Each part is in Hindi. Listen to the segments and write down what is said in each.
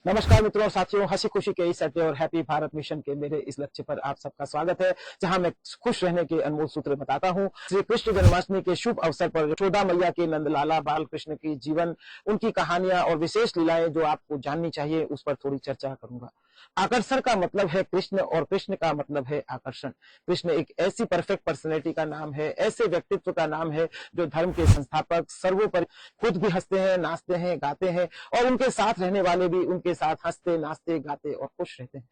नमस्कार मित्रों और साथियों, हंसी खुशी के इस अड्डे और हैप्पी भारत मिशन के मेरे इस लक्ष्य पर आप सबका स्वागत है, जहां मैं खुश रहने के अनमोल सूत्र बताता हूं। श्री कृष्ण जन्माष्टमी के शुभ अवसर पर यशोदा मैया के नंदलाला बाल कृष्ण की जीवन, उनकी कहानियां और विशेष लीलाएं जो आपको जाननी चाहिए, उस पर थोड़ी चर्चा करूंगा। आकर्षण का मतलब है कृष्ण और कृष्ण का मतलब है आकर्षण। कृष्ण एक ऐसी परफेक्ट पर्सनैलिटी का नाम है, ऐसे व्यक्तित्व का नाम है जो धर्म के संस्थापक सर्वोपरि खुद भी हंसते हैं, नाचते हैं, गाते हैं और उनके साथ रहने वाले भी उनके साथ हंसते, नाचते, गाते और खुश रहते हैं।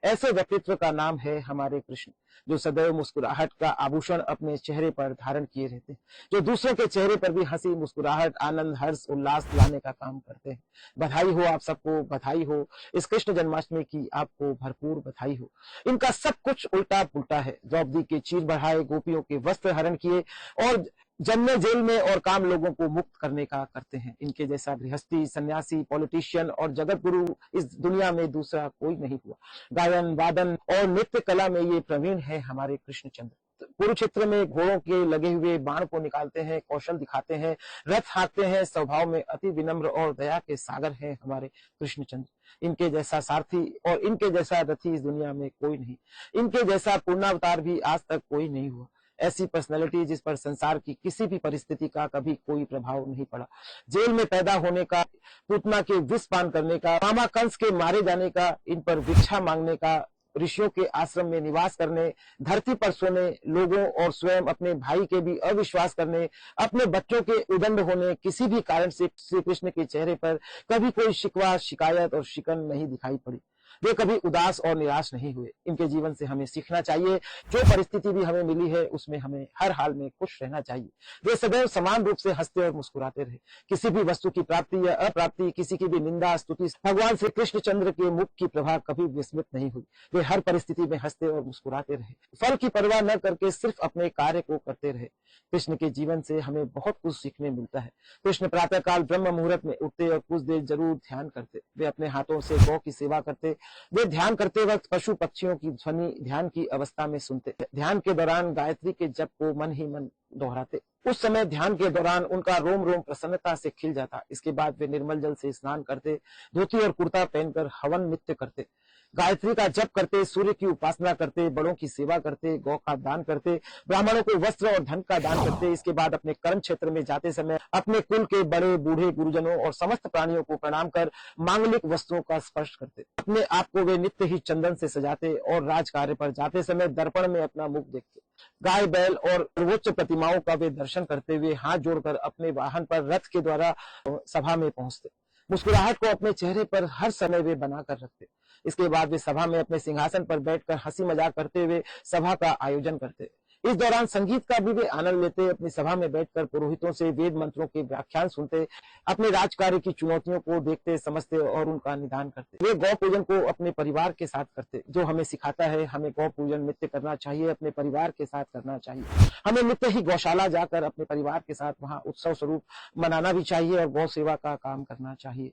ऐसे व्यक्तित्व का नाम है हमारे कृष्ण, जो सदैव मुस्कुराहट का आभूषण अपने चेहरे पर धारण किए रहते हैं, जो दूसरों के चेहरे पर भी हंसी, मुस्कुराहट, आनंद, हर्ष, उल्लास लाने का काम करते हैं। बधाई हो आप सबको, बधाई हो। इस कृष्ण जन्माष्टमी की आपको भरपूर बधाई हो। इनका सब कुछ उल्टा पुल्टा है। द्रौपदी के चीर बढ़ाए, गोपियों के वस्त्र हरण किए और जन्मे जेल में और काम लोगों को मुक्त करने का करते हैं। इनके जैसा गृहस्थी, सन्यासी, पॉलिटिशियन और जगत गुरु इस दुनिया में दूसरा कोई नहीं हुआ। गायन, वादन और नृत्य कला में ये प्रवीण है हमारे कृष्णचंद्र। कुरुक्षेत्र में घोड़ों के लगे हुए बाण को निकालते हैं, कौशल दिखाते हैं, रथ हाँकते हैं, स्वभाव में अति विनम्र और दया के सागर हैं हमारे कृष्णचंद्र। इनके जैसा सारथी और इनके जैसा रथी इस दुनिया में कोई नहीं। इनके जैसा पूर्णावतार भी आज तक कोई नहीं हुआ। ऐसी पर्सनैलिटी जिस पर संसार की किसी भी परिस्थिति का कभी कोई प्रभाव नहीं पड़ा। जेल में पैदा होने का, पूतना के विष पान करने का, मामा कंस के मारे जाने का, इन पर भिक्षा मांगने का, ऋषियों के आश्रम में निवास करने, धरती पर सोने, लोगों और स्वयं अपने भाई के भी अविश्वास करने, अपने बच्चों के उदंड होने, किसी भी कारण से श्री कृष्ण के चेहरे पर कभी कोई शिकवा, शिकायत और शिकन नहीं दिखाई पड़ी। वे कभी उदास और निराश नहीं हुए। इनके जीवन से हमें सीखना चाहिए। जो परिस्थिति भी हमें मिली है उसमें हमें हर हाल में खुश रहना चाहिए। वे सदैव समान रूप से हंसते और मुस्कुराते रहे। किसी भी वस्तु की प्राप्ति या अप्राप्ति, किसी की भी निंदा, स्तुति, भगवान श्री कृष्णचंद्र के मुख की प्रभा कभी विस्मृत नहीं हुई। वे हर परिस्थिति में हंसते और मुस्कुराते रहे। फल की परवाह न करके सिर्फ अपने कार्य को करते रहे। कृष्ण के जीवन से हमें बहुत कुछ सीखने मिलता है। कृष्ण प्रातः काल ब्रह्म मुहूर्त में उठते और कुछ देर जरूर ध्यान करते। वे अपने हाथों से गौ की सेवा करते। वे ध्यान करते वक्त पशु पक्षियों की ध्वनि ध्यान की अवस्था में सुनते। ध्यान के दौरान गायत्री के जप को मन ही मन दोहराते। उस समय ध्यान के दौरान उनका रोम रोम प्रसन्नता से खिल जाता। इसके बाद वे निर्मल जल से स्नान करते, धोती और कुर्ता पहनकर हवन नित्य करते, गायत्री का जप करते, सूर्य की उपासना करते, बड़ों की सेवा करते, गौ का दान करते, ब्राह्मणों को वस्त्र और धन का दान करते। इसके बाद अपने कर्म क्षेत्र में जाते समय अपने कुल के बड़े बूढ़े गुरुजनों और समस्त प्राणियों को प्रणाम कर मांगलिक वस्तुओं का स्पर्श करते। अपने आप को वे नित्य ही चंदन से सजाते और राज कार्य पर जाते समय दर्पण में अपना मुख देखते। गाय, बैल और सर्वोच्च प्रतिमाओं का वे दर्शन करते हुए हाथ जोड़कर अपने वाहन पर रथ के द्वारा सभा में पहुंचते। मुस्कुराहट को अपने चेहरे पर हर समय वे बनाकर रखते। इसके बाद वे सभा में अपने सिंहासन पर बैठकर हंसी मजाक करते हुए सभा का आयोजन करते। इस दौरान संगीत का भी वे आनंद लेते। अपनी सभा में बैठकर पुरोहितों से वेद मंत्रों के व्याख्यान सुनते, अपने राजकार्य की चुनौतियों को देखते, समझते और उनका निदान करते। वे गौ पूजन को अपने परिवार के साथ करते, जो हमें सिखाता है हमें गौ पूजन नित्य करना चाहिए, अपने परिवार के साथ करना चाहिए। हमें नित्य ही गौशाला जाकर अपने परिवार के साथ वहां उत्सव स्वरूप मनाना भी चाहिए और गौ सेवा का काम करना चाहिए।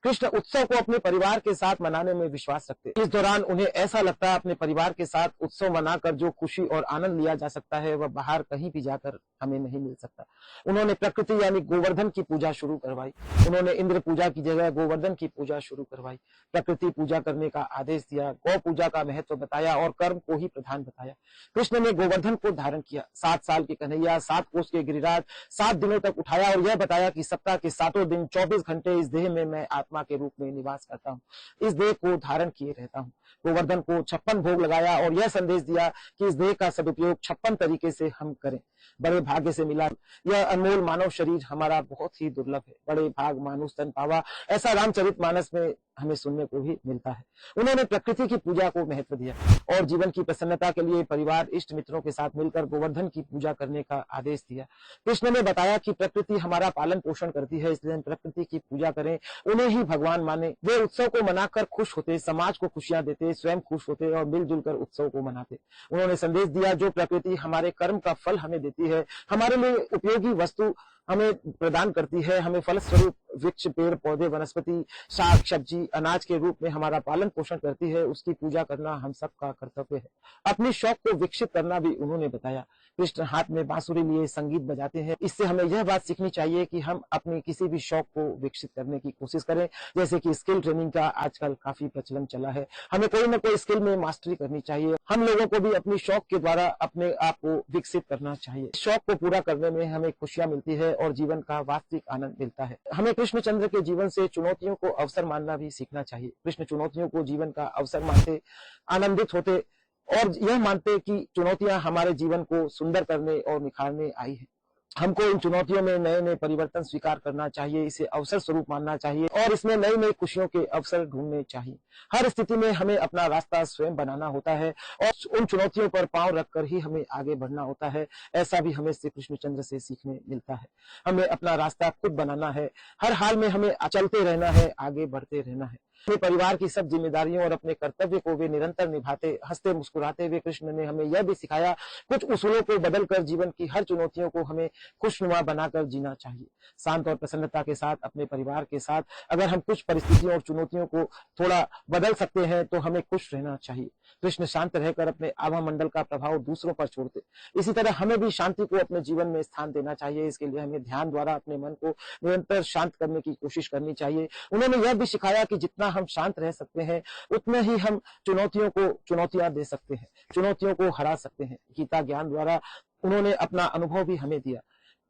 कृष्ण उत्सव को अपने परिवार के साथ मनाने में विश्वास रखते। इस दौरान उन्हें ऐसा लगता है अपने परिवार के साथ उत्सव मनाकर जो खुशी और आनंद लिया जा सकता है वह बाहर कहीं भी जाकर हमें नहीं मिल सकता। उन्होंने प्रकृति यानी गोवर्धन की पूजा शुरू करवाई। उन्होंने इंद्र पूजा की जगह गोवर्धन की पूजा शुरू करवाई। प्रकृति पूजा करने का आदेश दिया, गौ पूजा का महत्व बताया और कर्म को ही प्रधान बताया। कृष्ण ने गोवर्धन को धारण किया। 7 साल के कन्हैया 7 कोस के गिरिराज 7 दिनों तक उठाया और यह बताया कि सप्ताह के 7 दिन 24 घंटे इस देह में मैं आत्मा के रूप में निवास करता हूँ, इस देह को धारण किए रहता हूँ। गोवर्धन को 56 भोग लगाया और यह संदेश दिया कि इस देह का सदुपयोग 56 तरीके से हम करें। बड़े भाग्य से मिला यह अनमोल मानव शरीर हमारा बहुत ही दुर्लभ है। बड़े भाग मानुष तन पावा, ऐसा रामचरितमानस में हमें सुनने को भी मिलता है। उन्होंने प्रकृति की पूजा को महत्व दिया और जीवन की प्रसन्नता के लिए परिवार इष्ट मित्रों के साथ मिलकर गोवर्धन की पूजा करने का आदेश दिया। कृष्ण ने बताया कि प्रकृति हमारा पालन पोषण करती है, इसलिए प्रकृति की पूजा करें, उन्हें ही भगवान माने। वे उत्सव को मनाकर खुश होते, समाज को खुशियां देते, स्वयं खुश होते और मिलजुल कर उत्सव को मनाते। उन्होंने संदेश दिया जो प्रकृति हमारे कर्म का फल हमें देती है, हमारे लिए उपयोगी वस्तु हमें प्रदान करती है। हमें फलस्वरूप वृक्ष, पेड़ पौधे, वनस्पति, साग सब्जी, अनाज के रूप में हमारा पालन पोषण करती है। उसकी पूजा करना हम सबका कर्तव्य है। अपने शौक को विकसित करना भी उन्होंने बताया। कृष्ण हाथ में बांसुरी लिए संगीत बजाते हैं। इससे हमें यह बात सीखनी चाहिए कि हम अपने किसी भी शौक को विकसित करने की कोशिश करें। जैसे कि स्किल ट्रेनिंग का आजकल काफी प्रचलन चला है। हमें कोई ना कोई स्किल में मास्टरी करनी चाहिए। हम लोगों को भी अपनी शौक के द्वारा अपने आप को विकसित करना चाहिए। शौक को पूरा करने में हमें खुशियां मिलती है और जीवन का वास्तविक आनंद मिलता है। हमें कृष्णचंद्र के जीवन से चुनौतियों को अवसर मानना भी सीखना चाहिए। कृष्ण चुनौतियों को जीवन का अवसर मानते, आनंदित होते और यह मानते कि चुनौतियां हमारे जीवन को सुंदर करने और निखारने आई है। हमको इन चुनौतियों में नए नए परिवर्तन स्वीकार करना चाहिए, इसे अवसर स्वरूप मानना चाहिए और इसमें नई नई खुशियों के अवसर ढूंढने चाहिए। हर स्थिति में हमें अपना रास्ता स्वयं बनाना होता है और उन चुनौतियों पर पांव रखकर ही हमें आगे बढ़ना होता है। ऐसा भी हमें श्री कृष्णचंद्र से सीखने मिलता है। हमें अपना रास्ता खुद बनाना है। हर हाल में हमें चलते रहना है, आगे बढ़ते रहना है। अपने परिवार की सब जिम्मेदारियों और अपने कर्तव्य को वे निरंतर निभाते, हंसते मुस्कुराते हुए कृष्ण ने हमें यह भी सिखाया, कुछ उसूलों को बदलकर जीवन की हर चुनौतियों को हमें खुशनुमा बनाकर जीना चाहिए। शांत और प्रसन्नता के साथ अपने परिवार के साथ अगर हम कुछ परिस्थितियों और चुनौतियों को थोड़ा बदल सकते हैं तो हमें खुश रहना चाहिए। कृष्ण शांत रहकर अपने आभा मंडल का प्रभाव दूसरों पर छोड़ते। इसी तरह हमें भी शांति को अपने जीवन में स्थान देना चाहिए। इसके लिए हमें ध्यान द्वारा अपने मन को निरंतर शांत करने की कोशिश करनी चाहिए। उन्होंने यह भी सिखाया कि जितना हम शांत रह सकते हैं उतने ही हम चुनौतियों को चुनौतियां दे सकते हैं, चुनौतियों को हरा सकते हैं। गीता ज्ञान द्वारा उन्होंने अपना अनुभव भी हमें दिया।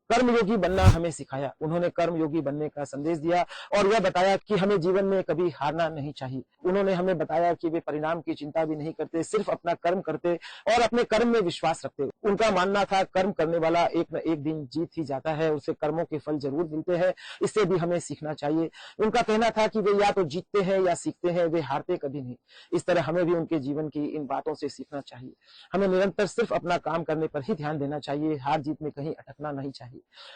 कर्मयोगी बनना हमें सिखाया। उन्होंने कर्मयोगी बनने का संदेश दिया और यह बताया कि हमें जीवन में कभी हारना नहीं चाहिए। उन्होंने हमें बताया कि वे परिणाम की चिंता भी नहीं करते, सिर्फ अपना कर्म करते और अपने कर्म में विश्वास रखते। उनका मानना था कर्म करने वाला एक न एक दिन जीत ही जाता है, उसे कर्मों के फल जरूर मिलते हैं। इससे भी हमें सीखना चाहिए। उनका कहना था कि वे या तो जीतते हैं या सीखते हैं, वे हारते कभी नहीं। इस तरह हमें भी उनके जीवन की इन बातों से सीखना चाहिए। हमें निरंतर सिर्फ अपना काम करने पर ही ध्यान देना चाहिए, हार जीत में कहीं अटकना नहीं चाहिए।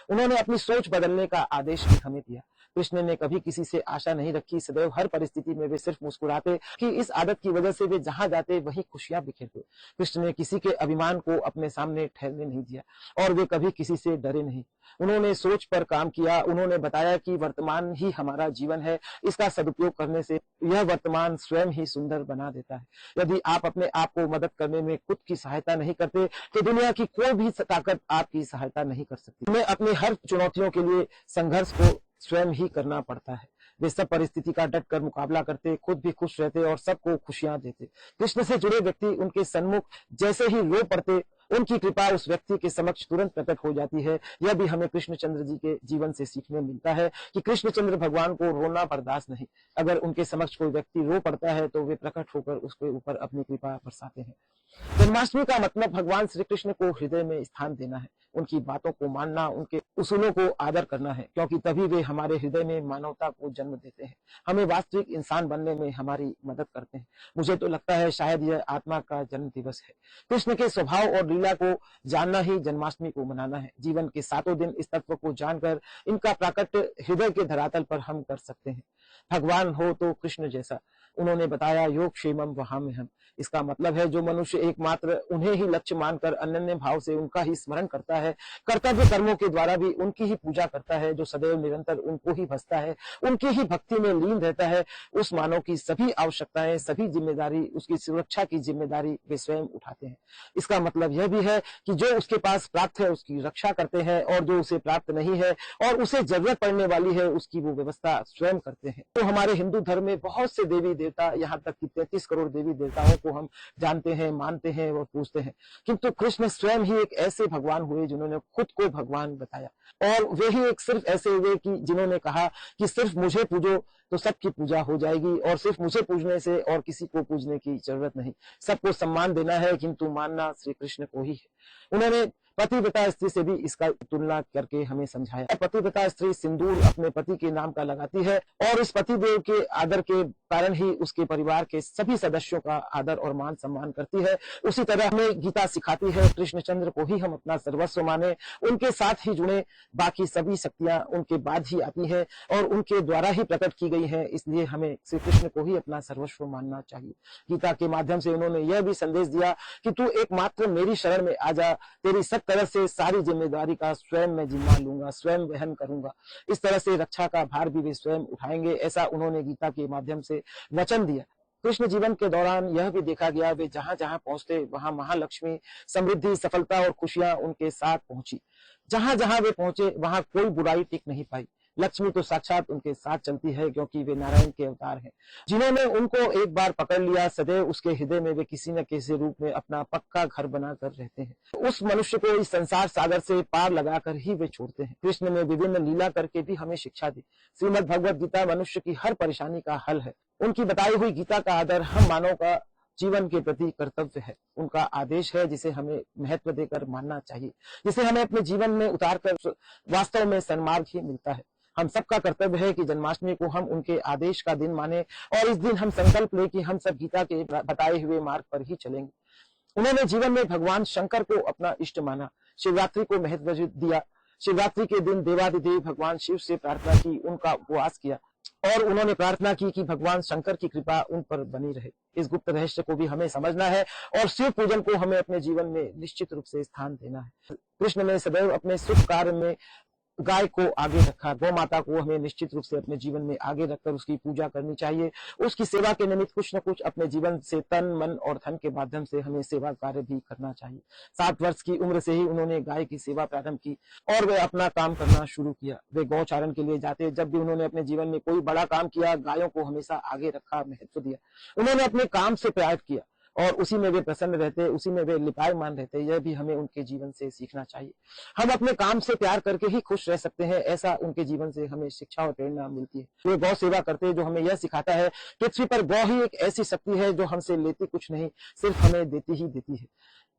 उन्होंने अपनी सोच बदलने का आदेश भी हमें दिया। कृष्ण ने कभी किसी से आशा नहीं रखी। सदैव हर परिस्थिति में वे सिर्फ मुस्कुराते कि इस आदत की वजह से वे जहां जाते वहीं खुशियां बिखेरते। कृष्ण ने किसी के अभिमान को अपने सामने ठहरने नहीं दिया और वे कभी किसी से डरे नहीं। उन्होंने सोच पर काम किया। उन्होंने बताया कि वर्तमान ही हमारा जीवन है, इसका सदुपयोग करने से यह वर्तमान स्वयं ही सुंदर बना देता है। यदि आप अपने आप को मदद करने में खुद की सहायता नहीं करते तो दुनिया की कोई भी ताकत आपकी सहायता नहीं कर सकती। हमें अपनी हर चुनौतियों के लिए संघर्ष को स्वयं ही करना पड़ता है। वे सब परिस्थिति का डट कर मुकाबला करते, खुद भी खुश रहते और सबको खुशियां देते। कृष्ण से जुड़े व्यक्ति उनके सन्मुख जैसे ही रो पड़ते, उनकी कृपा उस व्यक्ति के समक्ष तुरंत प्रकट हो जाती है। यह भी हमें कृष्णचंद्र जी के जीवन से सीखने मिलता है कि कृष्णचंद्र भगवान को रोना बर्दाश्त नहीं। अगर उनके समक्ष कोई व्यक्ति रो पड़ता है तो वे प्रकट होकर उसके ऊपर अपनी कृपा बरसाते हैं। जन्माष्टमी का मतलब भगवान श्री कृष्ण को हृदय में स्थान देना है, उनकी बातों को मानना, उनके उसूलों को आदर करना है, क्योंकि तभी वे हमारे हृदय में मानवता को जन्म देते हैं, हमें वास्तविक इंसान बनने में हमारी मदद करते हैं। मुझे तो लगता है शायद यह आत्मा का जन्म दिवस है। कृष्ण के स्वभाव और लीला को जानना ही जन्माष्टमी को मनाना है। जीवन के 7 दिन इस तत्व को जानकर इनका प्राकट हृदय के धरातल पर हम कर सकते हैं। भगवान हो तो कृष्ण जैसा। उन्होंने बताया योग क्षेमम वहां में हम। इसका मतलब है जो मनुष्य एकमात्र उन्हें ही लक्ष्य मानकर अनन्य भाव से उनका ही स्मरण करता है, कर्तव्य कर्मों के द्वारा भी उनकी ही पूजा करता है, जो सदैव निरंतर उनको ही भजता है, उनकी ही भक्ति में लीन रहता है, उस मानव की सभी आवश्यकताएं, सभी जिम्मेदारी, उसकी सुरक्षा की जिम्मेदारी वे स्वयं उठाते हैं। इसका मतलब यह भी है कि जो उसके पास प्राप्त है उसकी रक्षा करते हैं और जो उसे प्राप्त नहीं है और उसे जरूरत पड़ने वाली है उसकी वो व्यवस्था स्वयं करते हैं। तो हमारे हिंदू धर्म में बहुत से देवी देवता, यहाँ तक कि 33 करोड़ देवी देवताओं को हम जानते हैं, मानते हैं और पूजते हैं, किंतु कृष्ण स्वयं ही एक ऐसे भगवान हुए जिन्होंने खुद को भगवान बताया और वे ही एक सिर्फ ऐसे हुए कि जिन्होंने कहा कि सिर्फ मुझे पूजो तो सबकी पूजा हो जाएगी और सिर्फ मुझे पूजने से और किसी को पूजने की जरूरत नहीं। सबको सम्मान देना है किंतु मानना श्री कृष्ण को ही है। उन्होंने पतिव्रता स्त्री से भी इसका तुलना करके हमें समझाया। पतिव्रता स्त्री सिंदूर अपने पति के नाम का लगाती है और इस पतिदेव के आदर के कारण ही उसके परिवार के सभी सदस्यों का आदर और मान सम्मान करती है। उसी तरह हमें गीता सिखाती है कृष्णचंद्र को ही हम अपना सर्वस्व माने, उनके साथ ही जुड़े, बाकी सभी शक्तियां उनके बाद ही आती है और उनके द्वारा ही प्रकट की गई गई हैं, इसलिए हमें श्री कृष्ण को ही अपना सर्वस्व मानना चाहिए। गीता के माध्यम से उन्होंने यह भी संदेश दिया कि तू एकमात्र मेरी शरण में आ जा, तेरी सब तरह से सारी जिम्मेदारी का स्वयं मैं जिम्मा लूंगा, स्वयं वहन करूंगा। इस तरह से रक्षा का भार भी वे स्वयं उठाएंगे, ऐसा उन्होंने गीता के माध्यम से वचन दिया। कृष्ण जीवन के दौरान यह भी देखा गया, वे जहां जहां पहुंचते वहां महालक्ष्मी, समृद्धि, सफलता और खुशियां उनके साथ पहुंची। जहां जहां वे पहुंचे वहां कोई बुराई टिक नहीं पाई। लक्ष्मी तो साक्षात उनके साथ चलती है, क्योंकि वे नारायण के अवतार हैं। जिन्होंने उनको एक बार पकड़ लिया, सदैव उसके हृदय में वे किसी न किसी रूप में अपना पक्का घर बनाकर रहते हैं। उस मनुष्य को इस संसार सागर से पार लगाकर ही वे छोड़ते हैं। कृष्ण ने विभिन्न लीला करके भी हमें शिक्षा दी। श्रीमद् भगवद गीता मनुष्य की हर परेशानी का हल है। उनकी बताई हुई गीता का आदर हम मानव का जीवन के प्रति कर्तव्य है। उनका आदेश है जिसे हमें महत्व देकर मानना चाहिए, जिसे हमें अपने जीवन में उतारकर वास्तव में सन्मार्ग ही मिलता है। हम सबका कर्तव्य है कि जन्माष्टमी को हम उनके आदेश का दिन माने और इस दिन हम संकल्प लें कि हम सब गीता के बताए हुए मार्ग पर ही चलेंगे। उन्होंने जीवन में भगवान शंकर को अपना इष्ट माना, शिवरात्रि को महत्व दिया। शिवरात्रि के दिन देवादिदेव भगवान शिव से प्रार्थना की, उनका उपवास किया और उन्होंने प्रार्थना की कि भगवान शंकर की कृपा उन पर बनी रहे। इस गुप्त रहस्य को भी हमें समझना है और शिव पूजन को हमें अपने जीवन में निश्चित रूप से स्थान देना है। कृष्ण ने सदैव अपने शुभ कार्य में गाय को आगे रखा। गौ माता को हमें निश्चित रूप से अपने जीवन में आगे रखकर उसकी पूजा करनी चाहिए। उसकी सेवा के निमित्त कुछ न कुछ अपने जीवन से तन, मन और धन के माध्यम से हमें सेवा कार्य भी करना चाहिए। 7 वर्ष की उम्र से ही उन्होंने गाय की सेवा प्रारंभ की और वे अपना काम करना शुरू किया। वे गौचारण के लिए जाते। जब भी उन्होंने अपने जीवन में कोई बड़ा काम किया, गायों को हमेशा आगे रखा, महत्व दिया। उन्होंने अपने काम से प्यार किया और उसी में वे प्रसन्न रहते, उसी में वे लिपायमान रहते। यह भी हमें उनके जीवन से सीखना चाहिए। हम अपने काम से प्यार करके ही खुश रह सकते हैं, ऐसा उनके जीवन से हमें शिक्षा और प्रेरणा मिलती है। वे गौ सेवा करते, जो हमें यह सिखाता है पृथ्वी पर गौ ही एक ऐसी शक्ति है जो हमसे लेती कुछ नहीं, सिर्फ हमें देती ही देती है।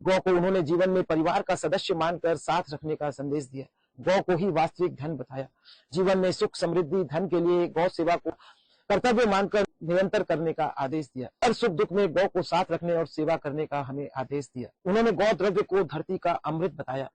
गौ को उन्होंने जीवन में परिवार का सदस्य मानकर साथ रखने का संदेश दिया। गौ को ही वास्तविक धन बताया। जीवन में सुख, समृद्धि, धन के लिए गौ सेवा को कर्तव्य मानकर निरंतर करने का आदेश दिया। हर सुख दुख में गौ को साथ रखने और सेवा करने का हमें आदेश दिया। उन्होंने गौ द्रव्य को धरती का अमृत बताया।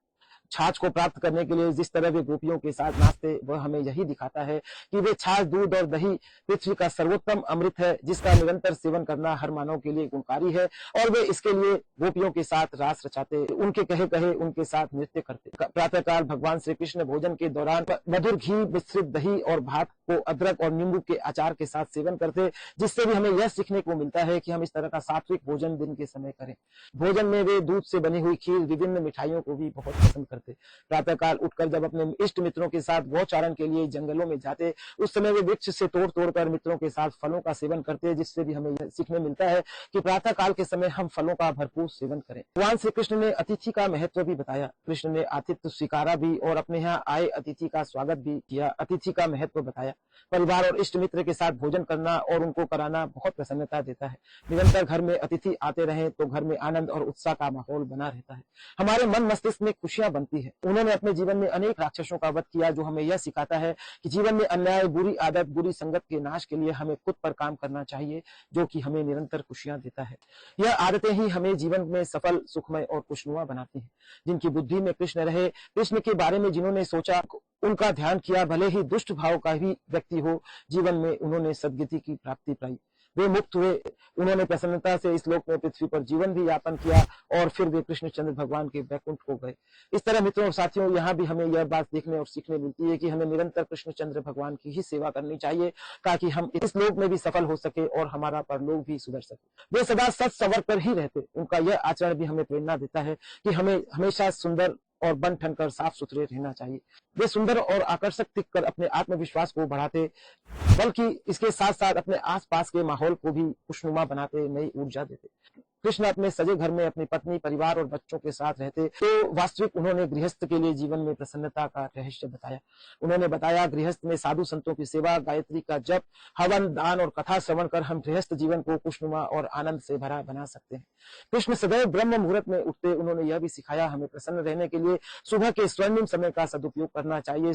छाछ को प्राप्त करने के लिए जिस तरह वे गोपियों के साथ नाचते, वह हमें यही दिखाता है कि वे छाछ, दूध और दही पृथ्वी का सर्वोत्तम अमृत है, जिसका निरंतर सेवन करना हर मानव के लिए गुणकारी है। और वे इसके लिए गोपियों के साथ रास रचाते, उनके कहे कहे उनके साथ नृत्य करते। प्रातःकाल भगवान श्री कृष्ण भोजन के दौरान मधुर घी मिश्रित दही और भात को अदरक और नींबू के अचार के साथ सेवन करते, जिससे भी हमें यह सीखने को मिलता है कि हम इस तरह का सात्विक भोजन दिन के समय करें। भोजन में वे दूध से बनी हुई खीर, विभिन्न मिठाइयों को भी बहुत पसंद करते। प्रातःकाल उठकर जब अपने इष्ट मित्रों के साथ गौचारण के लिए जंगलों में जाते, उस समय वे वृक्ष से तोड़ तोड़कर मित्रों के साथ फलों का सेवन करते, जिससे भी हमें यह सीखने मिलता है कि प्रातःकाल के समय हम फलों का भरपूर सेवन करें। भगवान श्री कृष्ण ने अतिथि का महत्व भी बताया। कृष्ण ने आतिथ्य स्वीकारा भी और अपने यहाँ आए अतिथि का स्वागत भी किया। अतिथि का महत्व बताया। परिवार और इष्ट मित्र के साथ भोजन करना और उनको कराना बहुत प्रसन्नता देता है। निरंतर घर में अतिथि आते रहे तो घर में आनंद और उत्साह का माहौल बना रहता है। हमारे मन मस्तिष्क में खुशियां बनती है। उन्होंने अपने जीवन में अनेक राक्षसों का वध किया, जो हमें यह सिखाता है कि जीवन में अन्याय, बुरी आदत, बुरी संगत के नाश के लिए हमें खुद पर काम करना चाहिए, जो कि हमें निरंतर खुशियां देता है। यह आदतें ही हमें जीवन में सफल, सुखमय और खुशनुमा बनाती हैं। जिनकी बुद्धि में कृष्ण रहे, कृष्ण के बारे में जिन्होंने सोचा, उनका ध्यान किया, भले ही दुष्ट भाव का भी व्यक्ति हो, जीवन में उन्होंने सदगति की प्राप्ति पाई। वे मुक्त हुए। उन्होंने प्रसन्नता से इस लोक में पृथ्वी पर जीवन भी यापन किया और फिर वे कृष्णचंद्र भगवान के वैकुंठ को गए। इस तरह मित्रों और साथियों, यहाँ भी हमें यह बात देखने और सीखने मिलती है कि हमें निरंतर कृष्णचंद्र भगवान की ही सेवा करनी चाहिए, ताकि हम इस लोक में भी सफल हो सके और हमारा परलोक भी सुधर सके। वे सदा सच संवर कर ही रहते। उनका यह आचरण भी हमें प्रेरणा देता है कि हमें हमेशा सुंदर और बन ठन कर साफ सुथरे रहना चाहिए। वे सुंदर और आकर्षक दिखकर अपने आत्मविश्वास को बढ़ाते, बल्कि इसके साथ साथ अपने आसपास के माहौल को भी खुशनुमा बनाते, नई ऊर्जा देते। कृष्ण अपने सजे घर में अपनी पत्नी, परिवार और बच्चों के साथ रहते, तो वास्तविक उन्होंने गृहस्थ के लिए जीवन में प्रसन्नता का रहस्य बताया। उन्होंने बताया, गृहस्थ में साधु संतों की सेवा, गायत्री का जप, हवन, दान और कथा श्रवण कर हम गृहस्थ जीवन को खुशनुमा और आनंद से भरा बना सकते हैं। कृष्ण सदैव ब्रह्म मुहूर्त में उठते। उन्होंने यह भी सिखाया, हमें प्रसन्न रहने के लिए सुबह के स्वर्णिम समय का सदुपयोग करना चाहिए।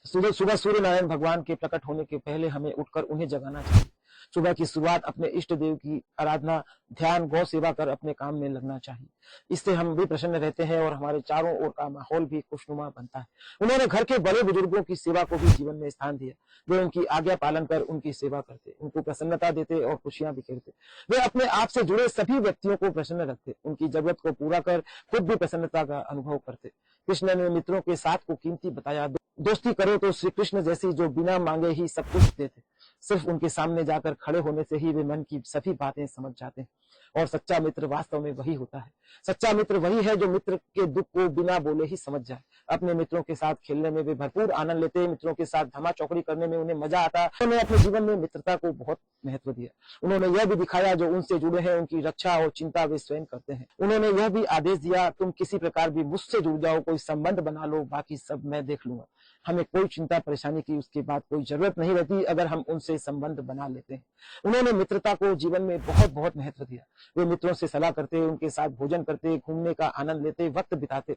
सुबह सूर्य नारायण भगवान के प्रकट होने के पहले हमें उठकर उन्हें जगाना चाहिए। सुबह की शुरुआत अपने इष्ट देव की आराधना, ध्यान, गौ सेवा कर अपने काम में लगना चाहिए। इससे हम भी प्रसन्न रहते हैं और हमारे चारों ओर का माहौल भी खुशनुमा बनता है। उन्होंने घर के बड़े बुजुर्गों की सेवा को भी जीवन में स्थान दिया। वे उनकी आज्ञा पालन कर उनकी सेवा करते, उनको प्रसन्नता देते और खुशियां बिखेरते। वे अपने आप से जुड़े सभी व्यक्तियों को प्रसन्न रखते, उनकी जरूरत को पूरा कर खुद भी प्रसन्नता का अनुभव करते। कृष्ण ने मित्रों के साथ को कीमती बताया। दोस्ती करो तो श्री कृष्ण जैसी जो बिना मांगे ही सब कुछ देते। सिर्फ उनके सामने जाकर खड़े होने से ही वे मन की सभी बातें समझ जाते हैं। और सच्चा मित्र वास्तव में वही होता है। सच्चा मित्र वही है जो मित्र के दुख को बिना बोले ही समझ जाए। अपने मित्रों के साथ खेलने में वे भरपूर आनंद लेते, मित्रों के साथ धमा चौकड़ी करने में उन्हें मजा आता। उन्होंने अपने जीवन में मित्रता को बहुत महत्व दिया। उन्होंने यह भी दिखाया जो उनसे जुड़े हैं उनकी रक्षा और चिंता वे स्वयं करते हैं। उन्होंने यह भी आदेश दिया, तुम किसी प्रकार भी मुझसे जुड़ जाओ, कोई संबंध बना लो, बाकी सब मैं देख लूंगा। हमें कोई चिंता परेशानी की उसके बाद कोई जरूरत नहीं रहती अगर हम उनसे संबंध बना लेते हैं। उन्होंने मित्रता को जीवन में बहुत बहुत महत्व दिया। वे मित्रों से सलाह करते, उनके साथ भोजन करते, घूमने का आनंद लेते, वक्त बिताते।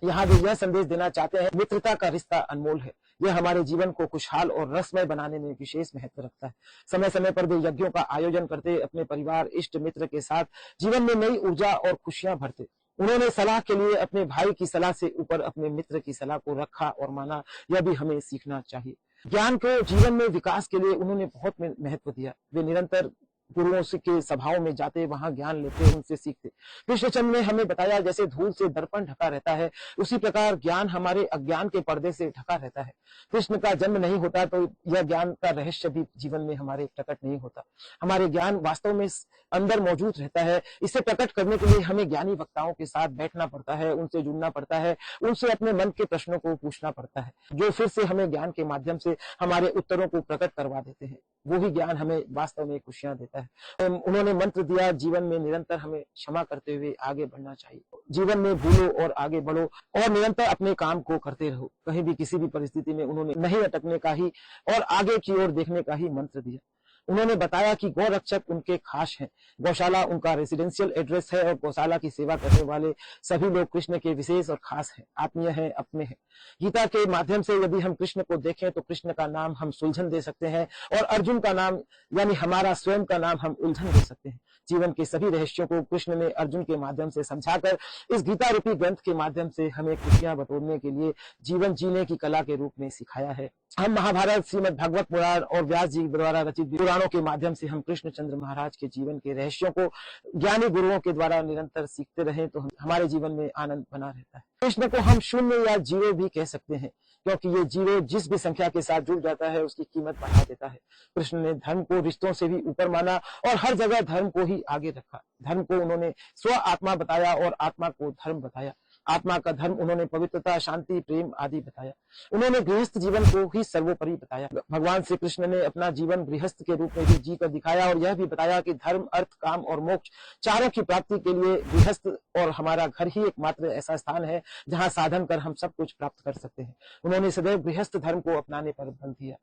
यहाँ वे यह संदेश देना चाहते हैं, मित्रता का रिश्ता अनमोल है। यह हमारे जीवन को खुशहाल और रसमय बनाने में विशेष महत्व रखता है। समय समय पर वे यज्ञों का आयोजन करते, अपने परिवार, इष्ट मित्र के साथ जीवन में नई ऊर्जा और खुशियां भरते। उन्होंने सलाह के लिए अपने भाई की सलाह से ऊपर अपने मित्र की सलाह को रखा और माना। यह भी हमें सीखना चाहिए। ज्ञान को जीवन में विकास के लिए उन्होंने बहुत महत्व दिया। वे निरंतर गुरुओं के सभाओं में जाते, वहां ज्ञान लेते, उनसे सीखते। कृष्णचंद्र ने हमें बताया जैसे धूल से दर्पण ढका रहता है, उसी प्रकार ज्ञान हमारे अज्ञान के पर्दे से ढका रहता है। कृष्ण का जन्म नहीं होता तो यह ज्ञान का रहस्य भी जीवन में हमारे प्रकट नहीं होता। हमारे ज्ञान वास्तव में अंदर मौजूद रहता है। इसे प्रकट करने के लिए हमें ज्ञानी वक्ताओं के साथ बैठना पड़ता है, उनसे जुड़ना पड़ता है, उनसे अपने मन के प्रश्नों को पूछना पड़ता है, जो फिर से हमें ज्ञान के माध्यम से हमारे उत्तरों को प्रकट करवा देते हैं। वो ही ज्ञान हमें वास्तव में खुशियां देता है। उन्होंने मंत्र दिया, जीवन में निरंतर हमें क्षमा करते हुए आगे बढ़ना चाहिए। जीवन में भूलो और आगे बढ़ो और निरंतर अपने काम को करते रहो। कहीं भी किसी भी परिस्थिति में उन्होंने नहीं अटकने का ही और आगे की ओर देखने का ही मंत्र दिया। उन्होंने बताया कि गौ रक्षक उनके खास हैं, गौशाला उनका रेसिडेंशियल एड्रेस है और गौशाला की सेवा करने वाले सभी लोग कृष्ण के विशेष और खास हैं, आत्मीय हैं, अपने हैं। गीता के माध्यम से यदि हम कृष्ण को देखें तो कृष्ण का नाम हम सुलझन दे सकते हैं और अर्जुन का नाम यानी हमारा स्वयं का नाम हम उलझन दे सकते हैं। जीवन के सभी रहस्यों को कृष्ण ने अर्जुन के माध्यम से समझाकर इस गीता रूपी ग्रंथ के माध्यम से हमें खुशियां बटोरने के लिए जीवन जीने की कला के रूप में सिखाया है। हम महाभारत, श्रीमद् भागवत पुराण और व्यास जी द्वारा रचित पुराणों के माध्यम से हम कृष्णचंद्र महाराज के जीवन के रहस्यों को ज्ञानी गुरुओं के द्वारा निरंतर सीखते रहें तो हमारे जीवन में आनंद बना रहता है। कृष्ण को हम शून्य या जीरो भी कह सकते हैं, क्योंकि ये जीरो जिस भी संख्या के साथ जुड़ जाता है उसकी कीमत बढ़ा देता है। कृष्ण ने धर्म को रिश्तों से भी ऊपर माना और हर जगह धर्म को ही आगे रखा। धर्म को उन्होंने स्व आत्मा बताया और आत्मा को धर्म बताया। आत्मा का धर्म उन्होंने पवित्रता, शांति, प्रेम आदि बताया। उन्होंने गृहस्थ जीवन को ही सर्वोपरि बताया। भगवान श्री कृष्ण ने अपना जीवन गृहस्थ के रूप में भी जी कर दिखाया और यह भी बताया कि धर्म, अर्थ, काम और मोक्ष चारों की प्राप्ति के लिए गृहस्थ और हमारा घर ही एकमात्र ऐसा स्थान है जहाँ साधन कर हम सब कुछ प्राप्त कर सकते हैं। उन्होंने सदैव गृहस्थ धर्म को अपनाने पर बल दिया।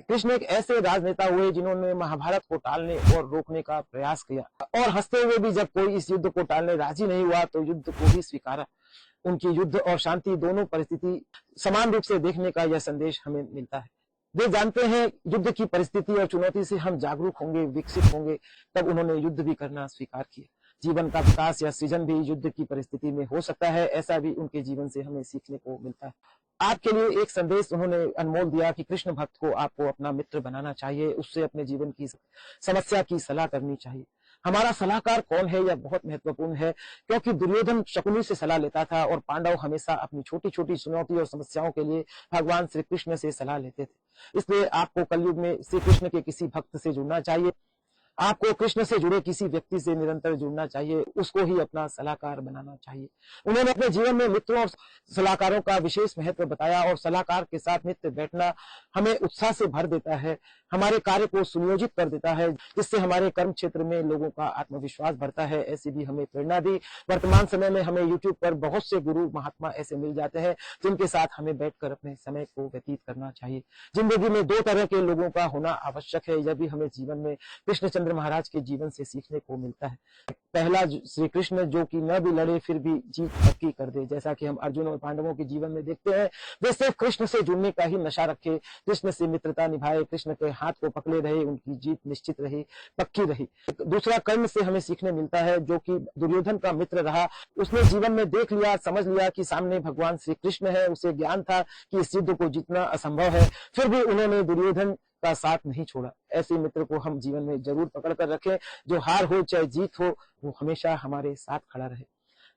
कृष्ण एक ऐसे राजनेता हुए जिन्होंने महाभारत को टालने और रोकने का प्रयास किया और हंसते हुए भी जब कोई इस युद्ध को टालने राजी नहीं हुआ तो युद्ध को ही स्वीकारा। उनकी युद्ध और शांति दोनों परिस्थिति समान रूप से देखने का यह संदेश हमें मिलता है। वे जानते हैं युद्ध की परिस्थिति और चुनौती से हम जागरूक होंगे, विकसित होंगे, तब उन्होंने युद्ध भी करना स्वीकार किया। जीवन का विकास या सृजन भी युद्ध की परिस्थिति में हो सकता है, ऐसा भी उनके जीवन से हमें सीखने को मिलता है। आपके लिए एक संदेश उन्होंने अनमोल दिया कि कृष्ण भक्त को आपको अपना मित्र बनाना चाहिए, उससे अपने जीवन की समस्या की सलाह करनी चाहिए। हमारा सलाहकार कौन है यह बहुत महत्वपूर्ण है, क्योंकि दुर्योधन शकुनी से सलाह लेता था और पांडव हमेशा अपनी छोटी छोटी चुनौती और समस्याओं के लिए भगवान श्री कृष्ण से सलाह लेते थे। इसलिए आपको कलयुग में श्री कृष्ण के किसी भक्त से जुड़ना चाहिए। आपको कृष्ण से जुड़े किसी व्यक्ति से निरंतर जुड़ना चाहिए, उसको ही अपना सलाहकार बनाना चाहिए। उन्होंने अपने जीवन में मित्रों और सलाहकारों का विशेष महत्व बताया और सलाहकार के साथ नित्य बैठना हमें उत्साह से भर देता है, हमारे कार्य को सुनियोजित कर देता है, जिससे हमारे कर्म क्षेत्र में लोगों का आत्मविश्वास बढ़ता है। ऐसी भी हमें प्रेरणा दी। वर्तमान समय में हमें यूट्यूब पर बहुत से गुरु महात्मा ऐसे मिल जाते हैं जिनके साथ हमें बैठकर अपने समय को व्यतीत करना चाहिए। जिंदगी में दो तरह के लोगों का होना आवश्यक है, यह भी हमें जीवन में कृष्णचंद्र रामचंद्र महाराज के जीवन से सीखने को मिलता है। पहला श्री कृष्ण जो कि न भी लड़े फिर भी जीत पक्की कर दे, जैसा कि हम अर्जुन और पांडवों के जीवन में देखते हैं। वे सिर्फ कृष्ण से जुड़ने का ही नशा रखे, कृष्ण से मित्रता निभाए, कृष्ण के हाथ को पकड़े रहे, उनकी जीत निश्चित रही, पक्की रही। दूसरा कर्ण से हमें सीखने मिलता है, जो कि दुर्योधन का मित्र रहा। उसने जीवन में देख लिया, समझ लिया कि सामने भगवान श्री कृष्ण है। उसे ज्ञान था कि इस युद्ध को जीतना असंभव है, फिर भी उन्होंने दुर्योधन का साथ नहीं छोड़ा। ऐसे मित्र को हम जीवन में जरूर पकड़ कर रखें, जो हार हो चाहे जीत हो, वो हमेशा हमारे साथ खड़ा रहे।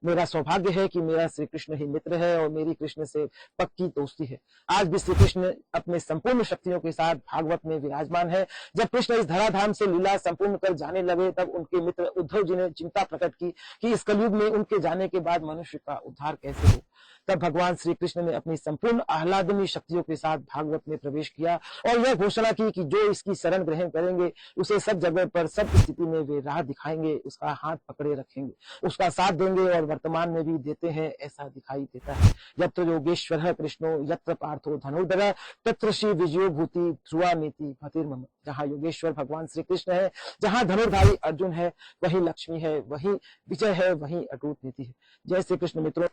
मेरा सौभाग्य है कि मेरा श्री कृष्ण ही मित्र है और मेरी कृष्ण से पक्की दोस्ती है। आज भी श्री कृष्ण अपने संपूर्ण शक्तियों के साथ भागवत में विराजमान है। जब कृष्ण इस धराधाम से लीला संपूर्ण कर जाने लगे, तब उनके मित्र उद्धव जी ने चिंता प्रकट की कि इस कलयुग में उनके जाने के बाद मनुष्य का उद्धार कैसे हो। तब भगवान श्री कृष्ण ने अपनी संपूर्ण आह्लादनी शक्तियों के साथ भागवत में प्रवेश किया और यह घोषणा की कि जो इसकी शरण ग्रहण करेंगे, उसे सब जगह पर सब स्थिति में वे राह दिखाएंगे, उसका हाथ पकड़े रखेंगे, उसका साथ देंगे और वर्तमान में भी देते हैं, ऐसा दिखाई देता है। यत्र योगेश्वर कृष्णो यत्र पार्थो धनुर्धर तत्र श्री विजयो भूति ध्रुवा नीति फतिर्मम। जहाँ योगेश्वर भगवान श्री कृष्ण है, जहाँ धनुर्धारी अर्जुन है, वही लक्ष्मी है, वही विजय है, वही अटूट नीति है। जय श्री कृष्ण मित्रों,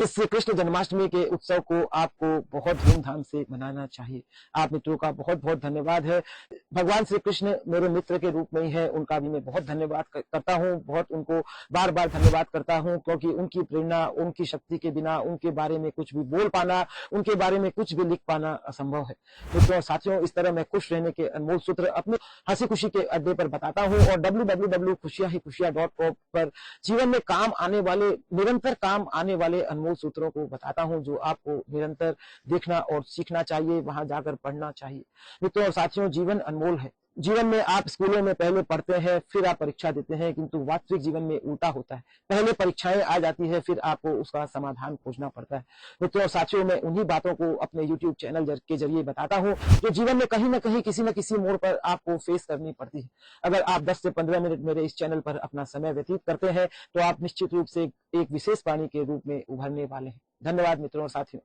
इस श्री कृष्ण जन्माष्टमी के उत्सव को आपको बहुत धूमधाम से मनाना चाहिए। आप मित्रों का बहुत बहुत धन्यवाद है। भगवान श्री कृष्ण मेरे मित्र के रूप में ही है, उनका भी मैं बहुत धन्यवाद करता हूँ, बहुत उनको बार बार धन्यवाद करता हूँ, क्योंकि उनकी प्रेरणा, उनकी शक्ति के बिना उनके बारे में कुछ भी बोल पाना, उनके बारे में कुछ भी लिख पाना असंभव है। मित्रों साथियों, इस तरह मैं खुश रहने के अनमोल सूत्र अपने हंसी खुशी के अड्डे पर बताता हूँ और www.खुशियां-ही-खुशियां.com पर जीवन में काम आने वाले, निरंतर काम आने वाले अनमोल सूत्रों को बताता हूं, जो आपको निरंतर देखना और सीखना चाहिए, वहां जाकर पढ़ना चाहिए। मित्रों और साथियों, जीवन अनमोल है। जीवन में आप स्कूलों में पहले पढ़ते हैं, फिर आप परीक्षा देते हैं, किंतु वास्तविक जीवन में उल्टा होता है। पहले परीक्षाएं आ जाती है, फिर आपको उसका समाधान खोजना पड़ता है। मित्रों और साथियों, मैं उन्हीं बातों को अपने YouTube चैनल के जरिए बताता हूं, जो जीवन में कहीं ना कहीं, किसी न किसी मोड़ पर आपको फेस करनी पड़ती है। अगर आप 10 से 15 मिनट मेरे इस चैनल पर अपना समय व्यतीत करते हैं, तो आप निश्चित रूप से एक विशेष प्राणी के रूप में उभरने वाले हैं। धन्यवाद मित्रों और साथियों।